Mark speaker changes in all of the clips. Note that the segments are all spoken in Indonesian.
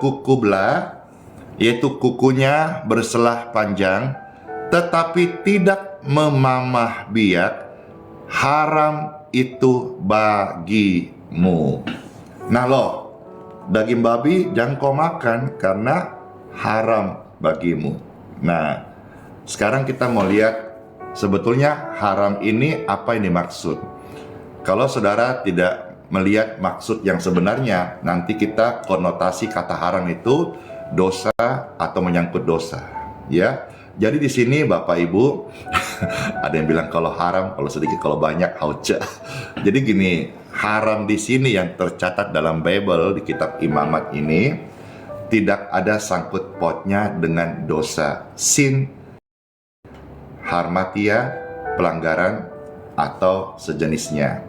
Speaker 1: berkuku belah, yaitu kukunya berselah panjang, tetapi tidak memamah biak, haram itu bagimu. Nah loh, daging babi jangan kau makan karena haram bagimu. Nah, sekarang kita mau lihat sebetulnya haram ini apa yang dimaksud. Kalau saudara tidak melihat maksud yang sebenarnya, nanti kita konotasi kata haram itu dosa atau menyangkut dosa, ya. Jadi di sini Bapak Ibu, ada yang bilang kalau haram, kalau sedikit, kalau banyak, hauce. Jadi gini, haram di sini yang tercatat dalam Bible di kitab Imamat ini tidak ada sangkut pautnya dengan dosa, sin, harmatia, pelanggaran atau sejenisnya.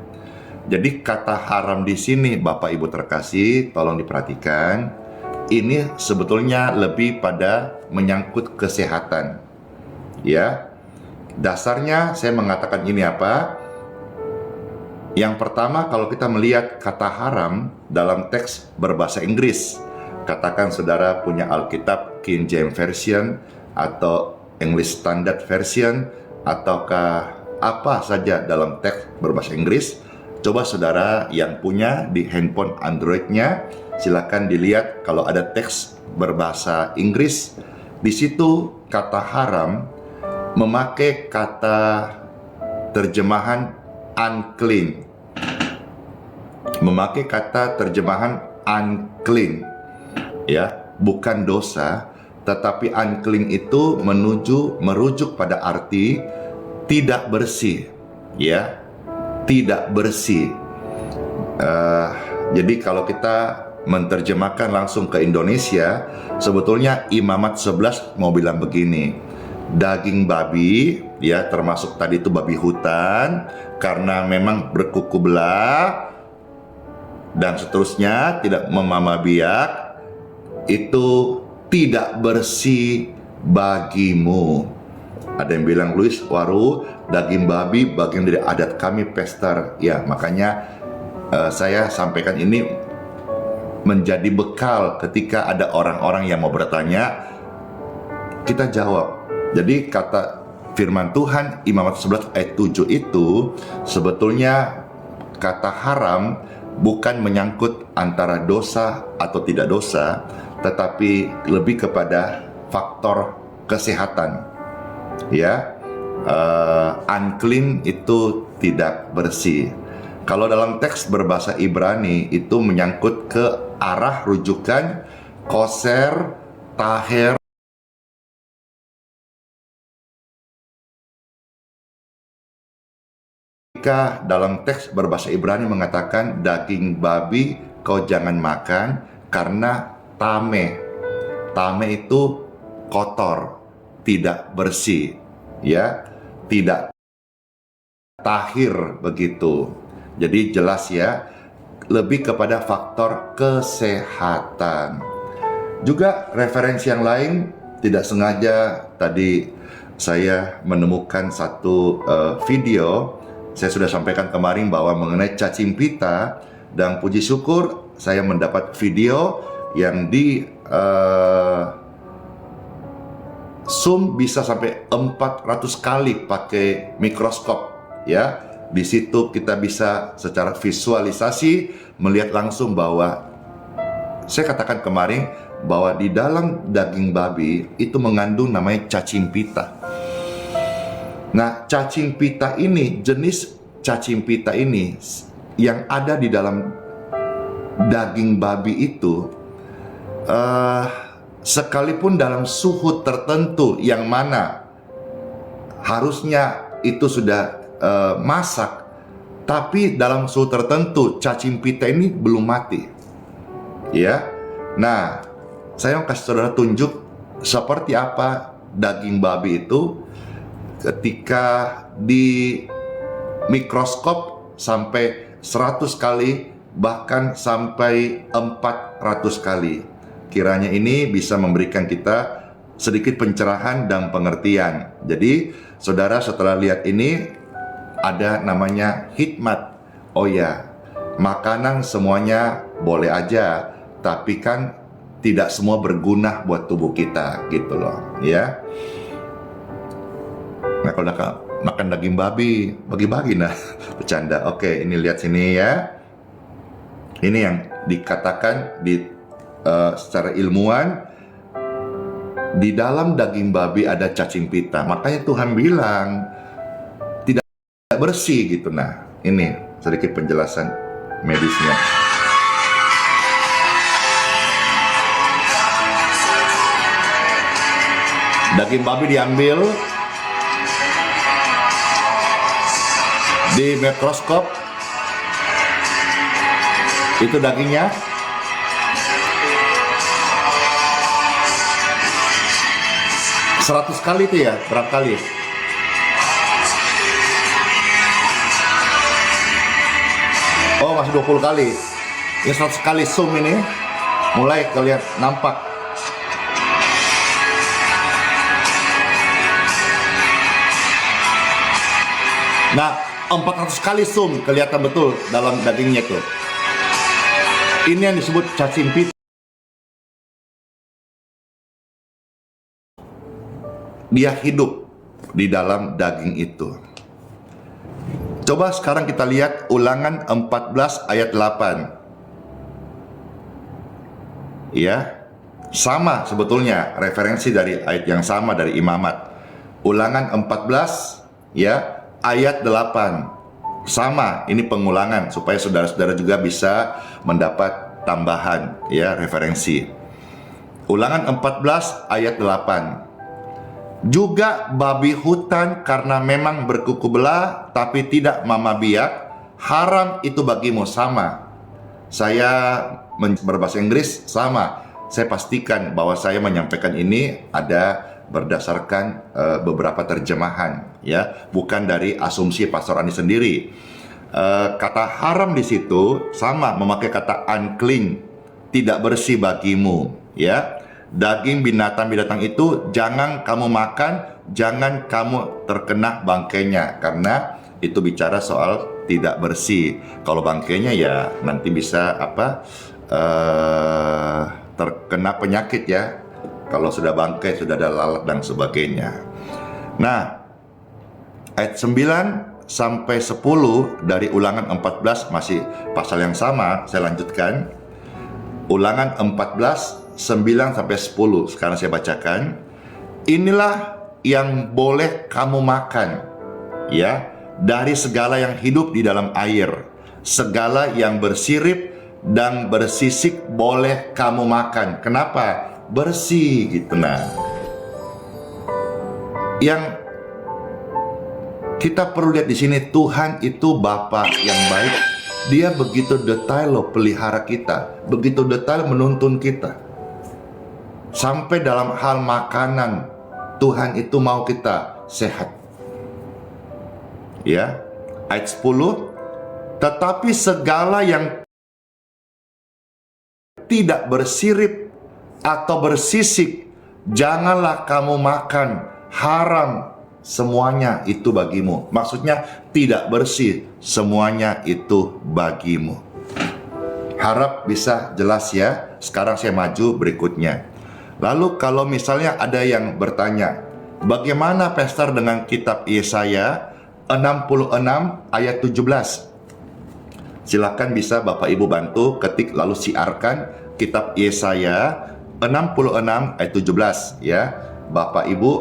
Speaker 1: Jadi kata haram di sini Bapak Ibu terkasih, tolong diperhatikan. Ini sebetulnya lebih pada menyangkut kesehatan. Ya. Dasarnya saya mengatakan ini apa? Yang pertama, kalau kita melihat kata haram dalam teks berbahasa Inggris, katakan saudara punya Alkitab King James Version atau English Standard Version ataukah apa saja dalam teks berbahasa Inggris, coba saudara yang punya di handphone Android-nya, silakan dilihat kalau ada teks berbahasa Inggris. Di situ kata haram memakai kata terjemahan unclean. Memakai kata terjemahan unclean. Ya, bukan dosa, tetapi unclean itu merujuk pada arti tidak bersih. Ya, tidak bersih. Jadi kalau kita menerjemahkan langsung ke Indonesia, sebetulnya Imamat 11 mau bilang begini, daging babi, ya termasuk tadi itu babi hutan, karena memang berkuku belah dan seterusnya, tidak memamah biak, itu tidak bersih bagimu. Ada yang bilang, Luis, waru, daging babi bagian dari adat kami pester. Ya, makanya saya sampaikan ini menjadi bekal ketika ada orang-orang yang mau bertanya, kita jawab. Jadi kata firman Tuhan Imamat 11 ayat 7 itu sebetulnya kata haram bukan menyangkut antara dosa atau tidak dosa, tetapi lebih kepada faktor kesehatan. Ya, unclean itu tidak bersih. Kalau dalam teks berbahasa Ibrani itu menyangkut ke arah rujukan koser, taher. Jika dalam teks berbahasa Ibrani mengatakan daging babi kau jangan makan karena tame. Tame itu kotor, tidak bersih, ya, tidak tahir begitu. Jadi jelas ya, lebih kepada faktor kesehatan. Juga referensi yang lain, tidak sengaja tadi saya menemukan satu video. Saya sudah sampaikan kemarin bahwa mengenai cacing pita, dan puji syukur saya mendapat video yang di zoom bisa sampai 400 kali pakai mikroskop, ya. Di situ kita bisa secara visualisasi melihat langsung bahwa saya katakan kemarin bahwa di dalam daging babi itu mengandung namanya cacing pita. Nah, cacing pita ini, jenis cacing pita ini yang ada di dalam daging babi itu, sekalipun dalam suhu tertentu yang mana harusnya itu sudah masak, tapi dalam suhu tertentu cacing pita ini belum mati. Ya. Nah, saya mau kasih saudara tunjuk seperti apa daging babi itu ketika di mikroskop sampai 100 kali, bahkan sampai 400 kali. Kiranya ini bisa memberikan kita sedikit pencerahan dan pengertian. Jadi, saudara setelah lihat ini, ada namanya hikmat. Oh ya, makanan semuanya boleh aja, tapi kan tidak semua berguna buat tubuh kita gitu loh ya. Nah kalau udah makan daging babi, bagi-bagi nah. Bercanda. Oke, ini lihat sini ya. Ini yang dikatakan secara ilmuwan, di dalam daging babi ada cacing pita. Makanya Tuhan bilang tidak bersih gitu. Nah, ini sedikit penjelasan medisnya. Daging babi diambil di mikroskop, itu dagingnya. Seratus kali itu ya, berapa kali? Oh, masih 20 kali. Ini 100 kali zoom ini. Mulai kalian nampak. Nah, 400 kali zoom kelihatan betul dalam dagingnya tuh. Ini yang disebut cacing pita. Dia hidup di dalam daging itu. Coba sekarang kita lihat Ulangan 14 ayat 8. Ya, sama sebetulnya referensi dari ayat yang sama dari Imamat. Ulangan 14 ya, ayat 8. Sama, ini pengulangan supaya saudara-saudara juga bisa mendapat tambahan ya referensi. Ulangan 14 ayat 8. Juga babi hutan karena memang berkuku belah tapi tidak mama biak, haram itu bagimu. Sama. Saya berbahasa Inggris sama. Saya pastikan bahwa saya menyampaikan ini ada berdasarkan beberapa terjemahan ya, bukan dari asumsi Pastor Ani sendiri. Kata haram di situ sama memakai kata unclean, tidak bersih bagimu ya. Daging binatang-binatang itu jangan kamu makan, jangan kamu terkena bangkainya, karena itu bicara soal tidak bersih. Kalau bangkainya ya nanti bisa terkena penyakit ya. Kalau sudah bangkai, sudah ada lalat dan sebagainya. Nah, ayat 9 sampai 10 dari Ulangan 14 masih pasal yang sama, saya lanjutkan. Ulangan 14 9 sampai 10 sekarang saya bacakan. Inilah yang boleh kamu makan ya, dari segala yang hidup di dalam air, segala yang bersirip dan bersisik boleh kamu makan. Kenapa? Bersih gitu. Nah, yang kita perlu lihat di sini, Tuhan itu Bapa yang baik. Dia begitu detail loh pelihara kita, begitu detail menuntun kita. Sampai dalam hal makanan, Tuhan itu mau kita sehat. Ya, ayat 10. Tetapi segala yang tidak bersirip atau bersisik, janganlah kamu makan, haram semuanya itu bagimu. Maksudnya tidak bersih, semuanya itu bagimu. Harap bisa jelas ya. Sekarang saya maju berikutnya. Lalu kalau misalnya ada yang bertanya, bagaimana Pastor dengan kitab Yesaya 66 ayat 17? Silakan bisa Bapak Ibu bantu ketik lalu siarkan kitab Yesaya 66 ayat 17 ya. Bapak Ibu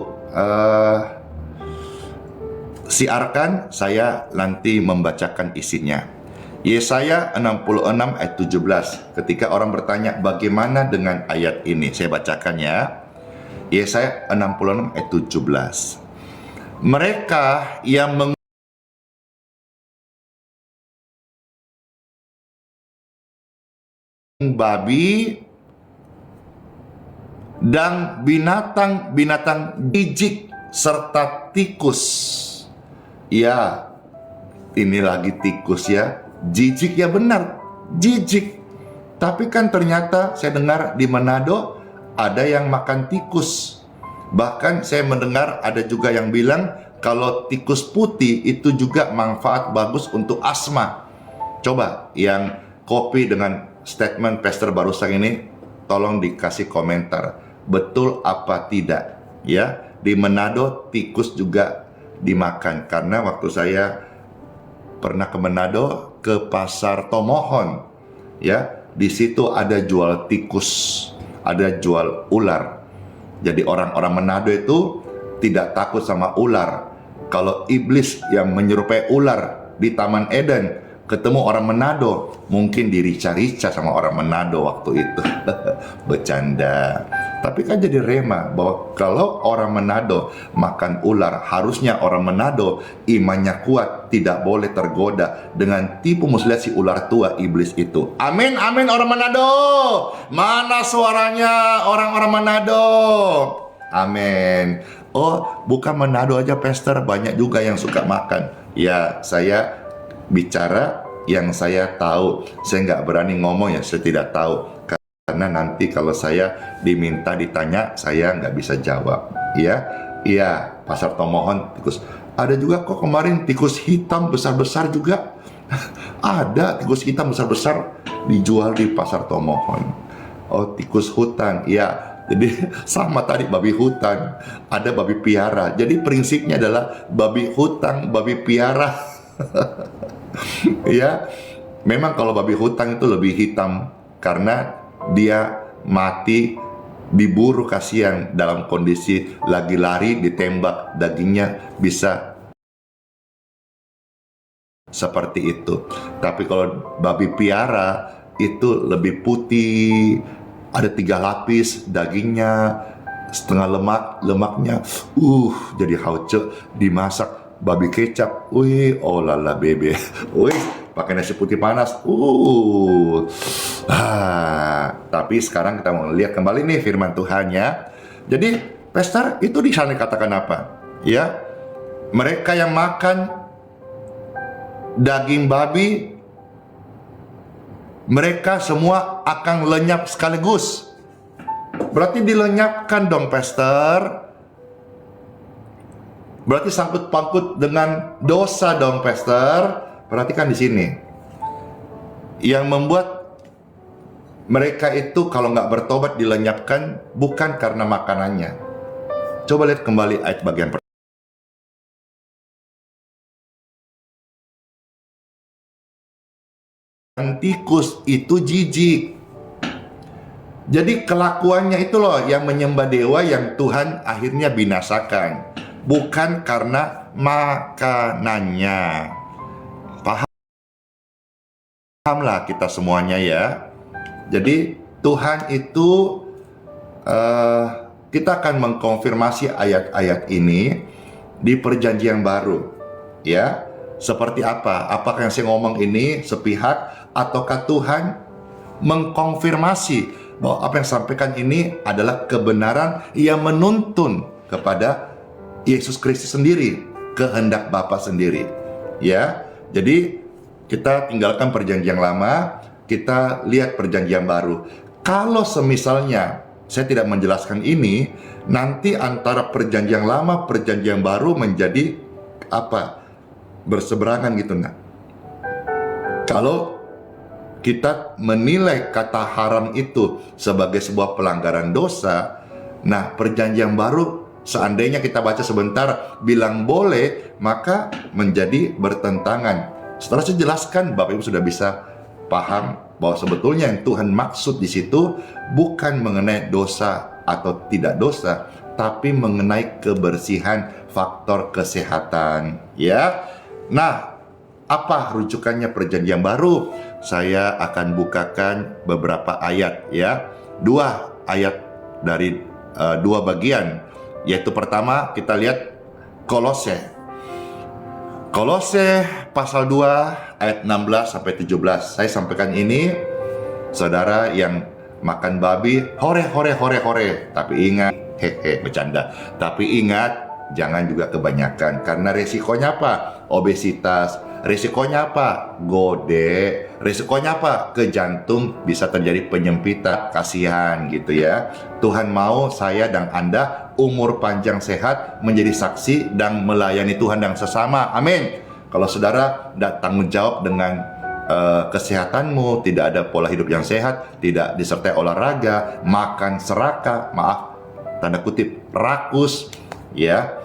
Speaker 1: siarkan, saya nanti membacakan isinya. Yesaya 66 ayat 17. Ketika orang bertanya bagaimana dengan ayat ini, saya bacakan ya. Yesaya 66 ayat 17. Mereka yang babi dan binatang-binatang jijik serta tikus. Ya, ini lagi tikus ya. Jijik ya, benar, jijik. Tapi kan ternyata saya dengar di Manado ada yang makan tikus. Bahkan saya mendengar ada juga yang bilang kalau tikus putih itu juga manfaat bagus untuk asma. Coba yang copy dengan statement Pastor barusan ini, tolong dikasih komentar. Betul apa tidak? Ya, di Manado tikus juga dimakan. Karena waktu saya pernah ke Manado, ke pasar Tomohon, ya, di situ ada jual tikus, ada jual ular. Jadi orang-orang Manado itu tidak takut sama ular. Kalau iblis yang menyerupai ular di Taman Eden ketemu orang Manado, mungkin dirica-rica sama orang Manado waktu itu. Bercanda. Tapi kan jadi rema bahwa kalau orang Manado makan ular, harusnya orang Manado imannya kuat, tidak boleh tergoda dengan tipu muslihat si ular tua iblis itu. Amin, amin orang Manado. Mana suaranya orang-orang Manado? Amin. Oh, bukan Manado aja, Pastor, banyak juga yang suka makan. Ya, saya bicara yang saya tahu. Saya nggak berani ngomong yang saya tidak tahu. Karena nanti kalau saya diminta ditanya, saya nggak bisa jawab. Ya, iya, pasar Tomohon tikus. Ada juga kok kemarin tikus hitam besar-besar juga. Ada tikus hitam besar-besar dijual di pasar Tomohon. Oh, tikus hutan, ya. Jadi sama tadi babi hutan, ada babi piara. Jadi prinsipnya adalah babi hutan, babi piara. Ya, memang kalau babi hutan itu lebih hitam karena dia mati diburu, kasihan, dalam kondisi lagi lari ditembak, dagingnya bisa seperti itu. Tapi kalau babi piara itu lebih putih, ada 3 lapis dagingnya, setengah lemaknya jadi hauce, dimasak babi kecap, wih, oh lala bebe, wih, pakai nasi putih panas, tapi sekarang kita mau lihat kembali nih firman Tuhan ya. Jadi, Pastor, itu di sana katakan apa? Ya, mereka yang makan daging babi, mereka semua akan lenyap sekaligus. Berarti dilenyapkan dong, Pastor. Berarti sangkut paut dengan dosa dong, Pastor. Perhatikan di sini. Yang membuat mereka itu kalau nggak bertobat dilenyapkan bukan karena makanannya. Coba lihat kembali ayat bagian pertama. Tikus itu jijik. Jadi kelakuannya itu loh yang menyembah dewa yang Tuhan akhirnya binasakan. Bukan karena makanannya. Pahamlah kita semuanya ya. Jadi Tuhan itu kita akan mengkonfirmasi ayat-ayat ini di perjanjian baru ya. Seperti apa? Apakah yang saya ngomong ini sepihak ataukah Tuhan mengkonfirmasi bahwa apa yang sampaikan ini adalah kebenaran yang menuntun kepada Yesus Kristus sendiri, kehendak Bapa sendiri ya. Jadi kita tinggalkan perjanjian lama, kita lihat perjanjian baru. Kalau semisalnya saya tidak menjelaskan ini, nanti antara perjanjian lama, perjanjian baru menjadi apa? Berseberangan gitu, nah. Kalau kita menilai kata haram itu sebagai sebuah pelanggaran dosa, nah perjanjian baru seandainya kita baca sebentar bilang boleh, maka menjadi bertentangan. Setelah saya jelaskan, Bapak Ibu sudah bisa paham bahwa sebetulnya yang Tuhan maksud di situ bukan mengenai dosa atau tidak dosa, tapi mengenai kebersihan, faktor kesehatan, ya. Nah, apa rujukannya perjanjian baru? Saya akan bukakan beberapa ayat, ya. 2 ayat dari 2 bagian, yaitu pertama kita lihat Kolose. Kolose pasal 2 ayat 16 sampai 17. Saya sampaikan ini, saudara yang makan babi, hore. Tapi ingat, bercanda. Tapi ingat, jangan juga kebanyakan. Karena resikonya apa? Obesitas. Resikonya apa? Gode. Resikonya apa? Ke jantung, bisa terjadi penyempitan. Kasihan gitu ya. Tuhan mau saya dan Anda umur panjang sehat, menjadi saksi dan melayani Tuhan dan sesama. Amin. Kalau saudara tidak tanggung jawab dengan kesehatanmu, tidak ada pola hidup yang sehat, tidak disertai olahraga, makan serakah, maaf, tanda kutip, rakus, ya.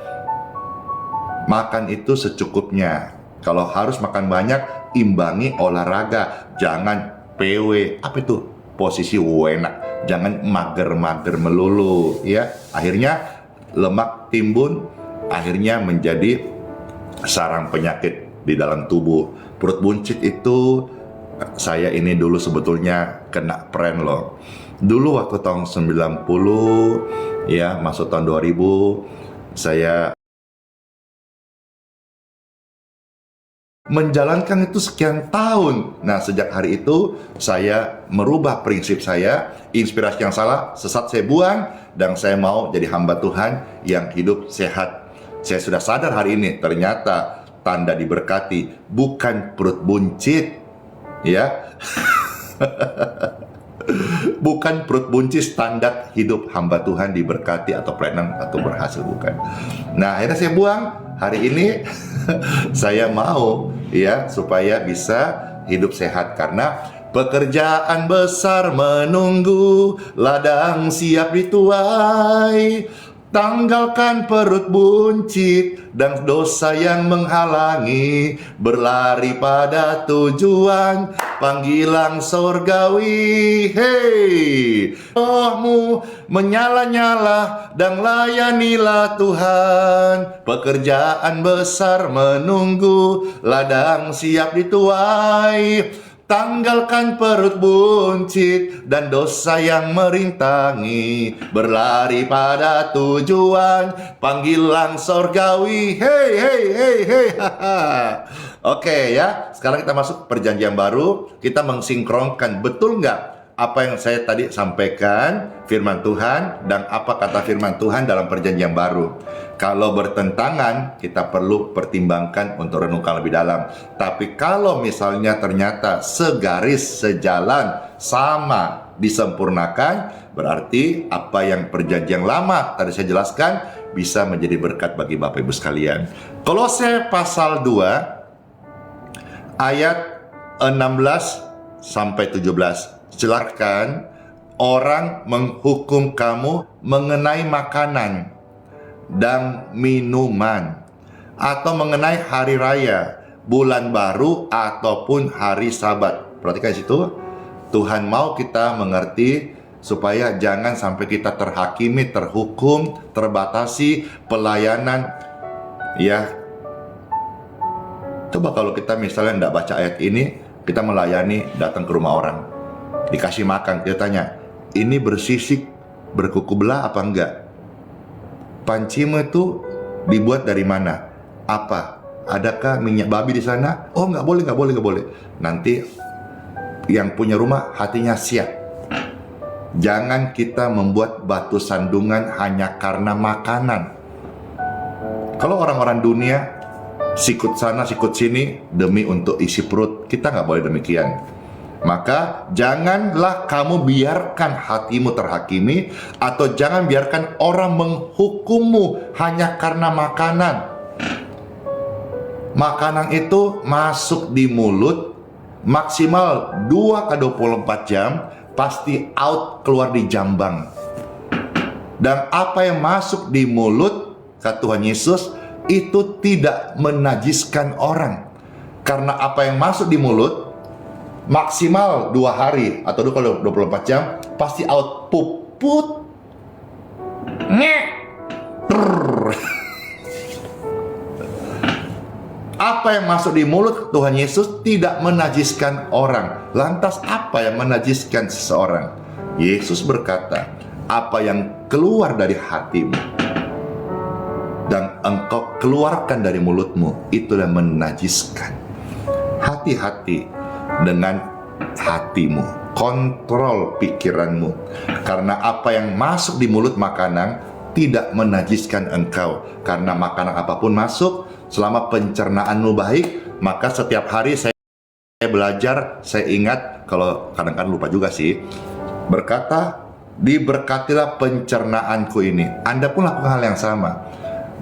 Speaker 1: Makan itu secukupnya. Kalau harus makan banyak, imbangi olahraga. Jangan PW, apa itu? Posisi enak. Jangan mager-mager melulu, ya. Akhirnya lemak timbun, akhirnya menjadi sarang penyakit di dalam tubuh. Perut buncit itu, saya ini dulu sebetulnya kena prank loh. Dulu waktu tahun 90, ya, masuk tahun 2000, saya menjalankan itu sekian tahun. Nah, sejak hari itu saya merubah prinsip saya, inspirasi yang salah, sesat saya buang, dan saya mau jadi hamba Tuhan yang hidup sehat. Saya sudah sadar hari ini, ternyata tanda diberkati bukan perut buncit, ya. Bukan perut buncit standar hidup hamba Tuhan diberkati atau pregnant atau berhasil, bukan. Nah, akhirnya saya buang. Hari ini saya mau, ya, supaya bisa hidup sehat, karena pekerjaan besar menunggu, ladang siap dituai. Tanggalkan perut buncit dan dosa yang menghalangi, berlari pada tujuan panggilan sorgawi. Hei, rohmu menyala-nyala dan layanilah Tuhan. Pekerjaan besar menunggu, ladang siap dituai. Tanggalkan perut buncit dan dosa yang merintangi, berlari pada tujuan panggilan sorgawi. Hei, hei, hei, hei. Oke, ya, sekarang kita masuk perjanjian baru. Kita mensinkronkan, betul nggak apa yang saya tadi sampaikan, firman Tuhan, dan apa kata firman Tuhan dalam perjanjian baru. Kalau bertentangan, kita perlu pertimbangkan untuk renungkan lebih dalam. Tapi kalau misalnya ternyata segaris, sejalan, sama, disempurnakan, berarti apa yang perjanjian lama tadi saya jelaskan bisa menjadi berkat bagi Bapak Ibu sekalian. Kolose pasal 2 ayat 16 sampai 17. Jelaskan, orang menghukum kamu mengenai makanan dan minuman, atau mengenai hari raya, bulan baru, ataupun hari Sabat. Perhatikan situ, Tuhan mau kita mengerti supaya jangan sampai kita terhakimi, terhukum, terbatasi pelayanan. Ya, coba kalau kita misalnya tidak baca ayat ini, kita melayani, datang ke rumah orang, dikasih makan, kita tanya, ini bersisik, berkuku belah apa enggak? Pancimu itu dibuat dari mana? Apa? Adakah minyak babi di sana? Oh, nggak boleh, nggak boleh, nggak boleh. Nanti yang punya rumah hatinya siap. Jangan kita membuat batu sandungan hanya karena makanan. Kalau orang-orang dunia sikut sana, sikut sini demi untuk isi perut, kita nggak boleh demikian. Maka janganlah kamu biarkan hatimu terhakimi, atau jangan biarkan orang menghukummu hanya karena makanan. Makanan itu masuk di mulut maksimal 2x24 jam, pasti out, keluar di jambang. Dan apa yang masuk di mulut, kata Tuhan Yesus, itu tidak menajiskan orang. Karena apa yang masuk di mulut maksimal 2 hari atau 24 jam pasti out, puput, apa yang masuk di mulut Tuhan Yesus tidak menajiskan orang. Lantas apa yang menajiskan seseorang? Yesus berkata, apa yang keluar dari hatimu dan engkau keluarkan dari mulutmu, itulah menajiskan. Hati-hati dengan hatimu, kontrol pikiranmu, karena apa yang masuk di mulut makanan tidak menajiskan engkau. Karena makanan apapun masuk, selama pencernaanmu baik, maka setiap hari saya belajar, saya ingat, kalau kadang-kadang lupa juga sih, berkata, diberkatilah pencernaanku ini. Anda pun lakukan hal yang sama,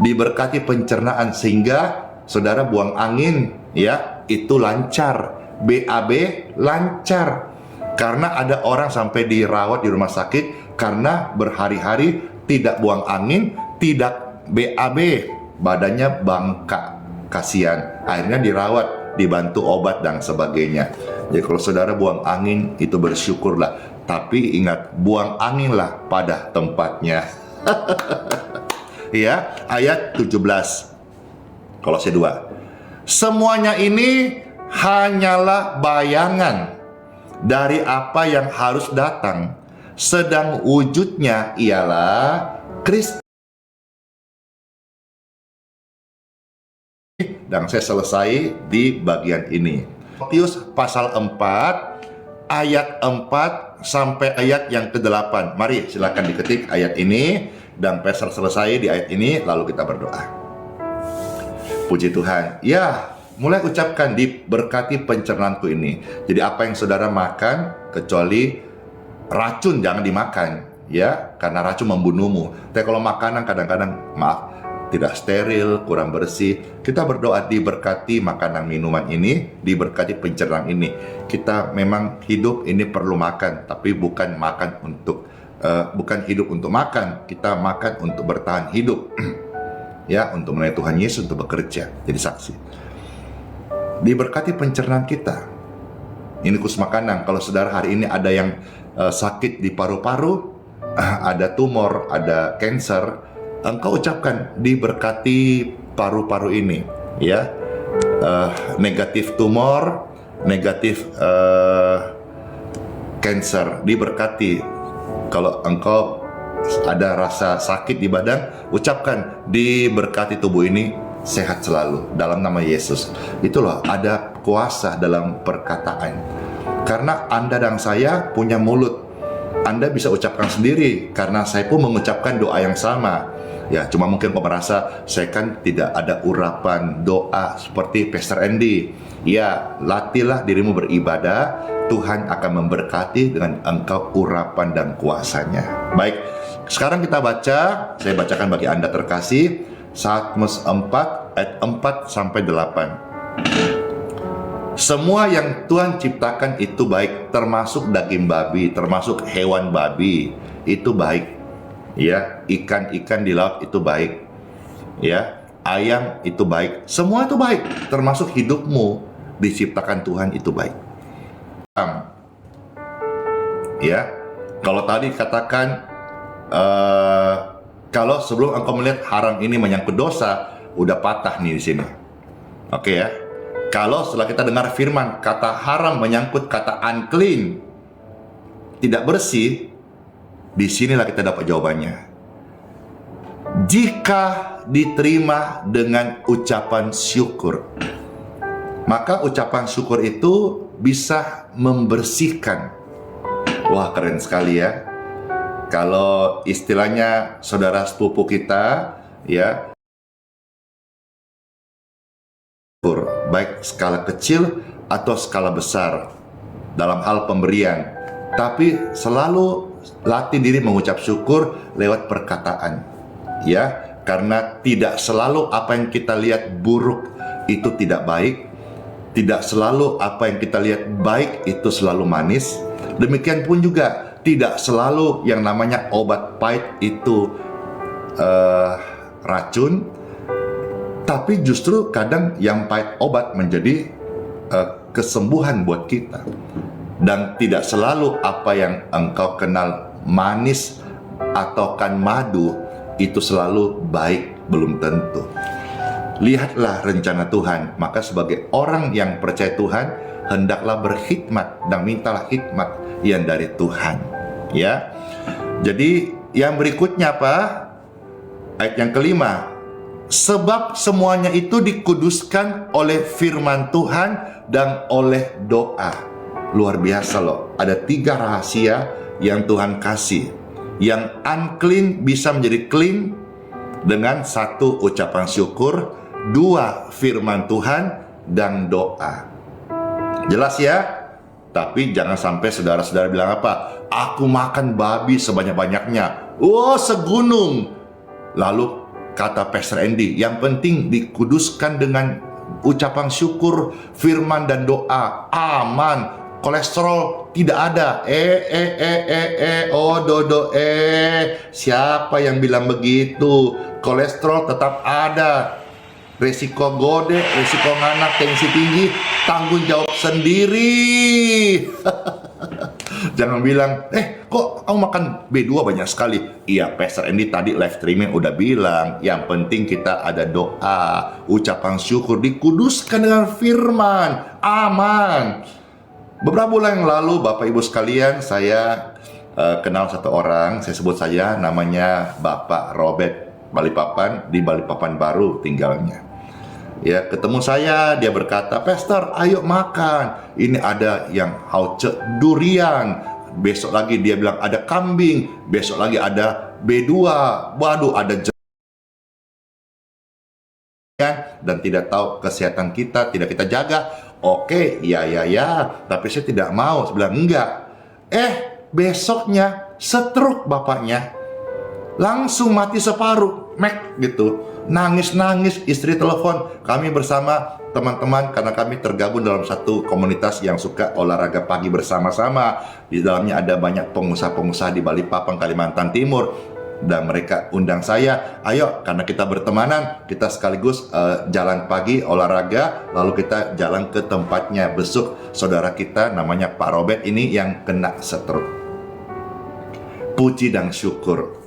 Speaker 1: diberkati pencernaan, sehingga saudara buang angin, ya, itu lancar. BAB lancar. Karena ada orang sampai dirawat di rumah sakit karena berhari-hari tidak buang angin, tidak BAB, badannya bangkak, kasihan. Akhirnya dirawat, dibantu obat dan sebagainya. Jadi kalau saudara buang angin itu bersyukurlah, tapi ingat, buang anginlah pada tempatnya. Ya, ayat 17 Kolose 2. Semuanya ini hanyalah bayangan dari apa yang harus datang, sedang wujudnya ialah Kristus. Dan saya selesai di bagian ini. Matius pasal 4 ayat 4 sampai ayat yang ke-8. Mari silakan diketik ayat ini dan Pastor selesai di ayat ini, lalu kita berdoa. Puji Tuhan. Ya, mulai ucapkan, diberkati pencernaanku ini. Jadi apa yang saudara makan, kecuali racun jangan dimakan, ya, karena racun membunuhmu. Tapi kalau makanan kadang-kadang, maaf, tidak steril, kurang bersih, kita berdoa diberkati makanan minuman ini, diberkati pencernaan ini. Kita memang hidup ini perlu makan, tapi bukan makan untuk bukan hidup untuk makan, kita makan untuk bertahan hidup. Ya, untuk melayani Tuhan Yesus, untuk bekerja, jadi saksi. Diberkati pencernaan kita. Ini khusus makanan. Kalau saudara hari ini ada yang sakit di paru-paru, ada tumor, ada kanker, engkau ucapkan diberkati paru-paru ini, ya. Negatif tumor, negatif kanker, diberkati. Kalau engkau ada rasa sakit di badan, ucapkan diberkati tubuh ini sehat selalu dalam nama Yesus. Itulah ada kuasa dalam perkataan. Karena Anda dan saya punya mulut, Anda bisa ucapkan sendiri karena saya pun mengucapkan doa yang sama. Ya, cuma mungkin kau merasa saya kan tidak ada urapan doa seperti Pastor Andy. Ya, latihlah dirimu beribadah, Tuhan akan memberkati dengan engkau urapan dan kuasanya. Baik, sekarang kita baca, saya bacakan bagi Anda terkasih, 1 Mazmur 4 ayat 4 sampai 8. Semua yang Tuhan ciptakan itu baik, termasuk daging babi, termasuk hewan babi, itu baik. Ya, ikan-ikan di laut itu baik. Ya, ayam itu baik. Semua itu baik, termasuk hidupmu diciptakan Tuhan itu baik. Ya, kalau tadi katakan kalau sebelum engkau melihat haram ini menyangkut dosa, udah patah nih di sini. Oke ya. Kalau setelah kita dengar firman kata haram menyangkut kata unclean, tidak bersih, disinilah kita dapat jawabannya. Jika diterima dengan ucapan syukur, maka ucapan syukur itu bisa membersihkan. Wah, keren sekali ya. Kalau istilahnya saudara sepupu kita, ya, baik skala kecil atau skala besar dalam hal pemberian, tapi selalu latih diri mengucap syukur lewat perkataan, ya, karena tidak selalu apa yang kita lihat buruk itu tidak baik, tidak selalu apa yang kita lihat baik itu selalu manis. Demikian pun juga tidak selalu yang namanya obat pahit itu racun, tapi justru kadang yang pahit obat menjadi kesembuhan buat kita. Dan tidak selalu apa yang engkau kenal manis atau kan madu itu selalu baik, belum tentu. Lihatlah rencana Tuhan. Maka sebagai orang yang percaya Tuhan, hendaklah berkhidmat dan mintalah hikmat yang dari Tuhan. Ya, jadi yang berikutnya apa? Ayat yang kelima. Sebab semuanya itu dikuduskan oleh firman Tuhan dan oleh doa. Luar biasa loh. Ada 3 rahasia yang Tuhan kasih. Yang unclean bisa menjadi clean dengan 1 ucapan syukur, 2 firman Tuhan, dan doa. Jelas ya? Tapi jangan sampai saudara-saudara bilang apa? Aku makan babi sebanyak-banyaknya. Oh, segunung. Lalu kata Pastor Andy, yang penting dikuduskan dengan ucapan syukur, firman dan doa, aman, kolesterol tidak ada. Siapa yang bilang begitu? Kolesterol tetap ada. Resiko gode, resiko nganak, tensi tinggi, tanggung jawab sendiri. Jangan bilang, kok kamu makan B2 banyak sekali? Iya, Pastor Andy tadi live streaming udah bilang, yang penting kita ada doa, ucapan syukur, dikuduskan dengan firman, aman. Beberapa bulan yang lalu, Bapak Ibu sekalian, saya kenal satu orang, saya sebut saja namanya Bapak Robert Balikpapan, di Balikpapan Baru tinggalnya. Ya, ketemu saya, dia berkata, Pastor, ayo makan. Ini ada yang hauce durian. Besok lagi dia bilang ada kambing. Besok lagi ada B2. Waduh, ada dan tidak tahu kesehatan kita, tidak kita jaga. Oke, ya. Tapi saya tidak mau. Saya bilang, enggak. Besoknya stroke bapaknya. Langsung mati separuh, gitu. Nangis-nangis, istri telepon. Kami bersama teman-teman, karena kami tergabung dalam satu komunitas yang suka olahraga pagi bersama-sama. Di dalamnya ada banyak pengusaha-pengusaha di Balikpapan, Kalimantan Timur. Dan mereka undang saya, ayo, karena kita bertemanan, kita sekaligus jalan pagi, olahraga, lalu kita jalan ke tempatnya, besuk saudara kita, namanya Pak Robert ini yang kena stroke. Puji dan syukur.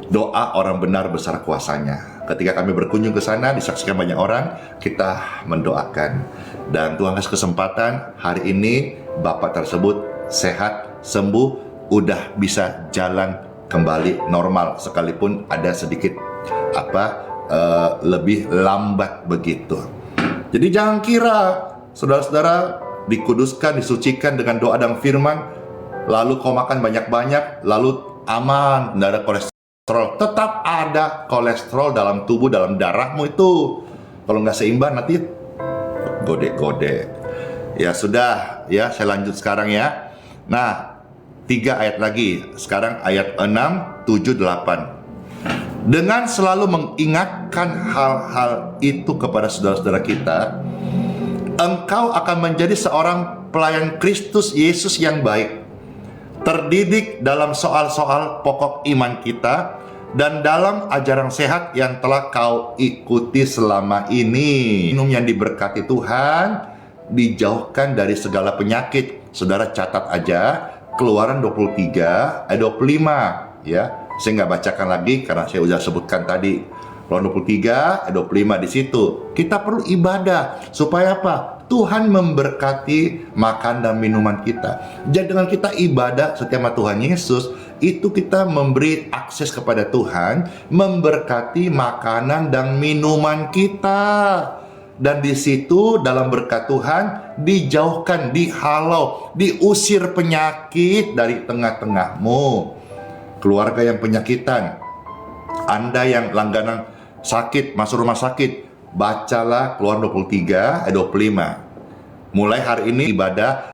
Speaker 1: Doa orang benar besar kuasanya. Ketika kami berkunjung ke sana, disaksikan banyak orang, kita mendoakan. Dan Tuhan kasih kesempatan, hari ini Bapak tersebut sehat, sembuh, udah bisa jalan kembali normal, sekalipun ada sedikit lebih lambat begitu. Jadi jangan kira, saudara-saudara, dikuduskan, disucikan dengan doa dan firman, lalu kau makan banyak-banyak, lalu aman, tidak ada kolesterol. Tetap ada kolesterol dalam tubuh, dalam darahmu itu. Kalau nggak seimbang nanti gode-gode. Ya sudah, ya saya lanjut sekarang ya. Nah, 3 ayat lagi. Sekarang ayat 6, 7, 8. Dengan selalu mengingatkan hal-hal itu kepada saudara-saudara kita, engkau akan menjadi seorang pelayan Kristus Yesus yang baik, terdidik dalam soal-soal pokok iman kita, dan dalam ajaran sehat yang telah kau ikuti selama ini. Minum yang diberkati Tuhan, dijauhkan dari segala penyakit. Saudara catat aja, Keluaran 23 ayat 25 ya. Saya nggak bacakan lagi karena saya sudah sebutkan tadi. Keluaran 23 ayat 25 di situ. Kita perlu ibadah supaya apa? Tuhan memberkati makan dan minuman kita. Jadi dengan kita ibadah setia sama Tuhan Yesus, itu kita memberi akses kepada Tuhan, memberkati makanan dan minuman kita. Dan di situ dalam berkat Tuhan dijauhkan, dihalau, diusir penyakit dari tengah-tengahmu. Keluarga yang penyakitan, Anda yang langganan sakit, masuk rumah sakit, bacalah Keluaran 23 ayat 25. Mulai hari ini ibadah